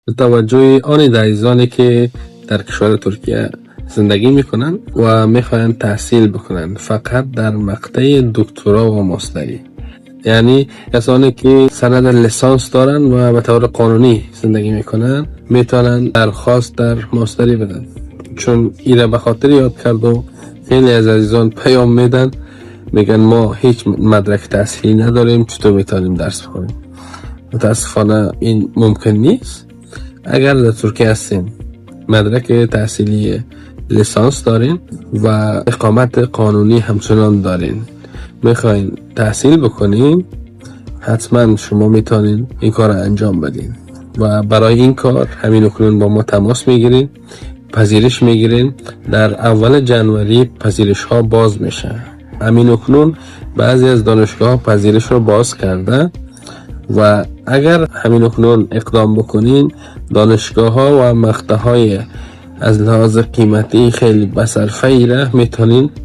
به توجه آن عزیزانی که در کشور ترکیه زندگی میکنن و میخواین تحصیل بکنن فقط در مقطع دکترا و ماستری، یعنی کسانی که سند لیسانس دارن و به طور قانونی زندگی میکنن میتونن درخواست در ماستری بدن. چون ایره به خاطر یاد کردم خیلی از عزیزان پیام میدن میگن ما هیچ مدرک تحصیلی نداریم، چطور میتونیم درس بخونیم؟ متاسفانه این ممکن نیست. اگر در ترکیه هستین، مدرک تحصیلی لیسانس دارین و اقامت قانونی همچنان دارین، میخواین تحصیل بکنین، حتما شما میتونین این کار انجام بدین و برای این کار همین اکنون با ما تماس میگیرین، پذیرش میگیرین. در اول جنوری پذیرش ها باز میشه. همین اکنون بعضی از دانشگاه ها پذیرش رو باز کرده و اگر همین اکنون اقدام بکنین دانشگاه ها و مقطع های از لحاظ قیمتی خیلی بصرفه ایره میتونین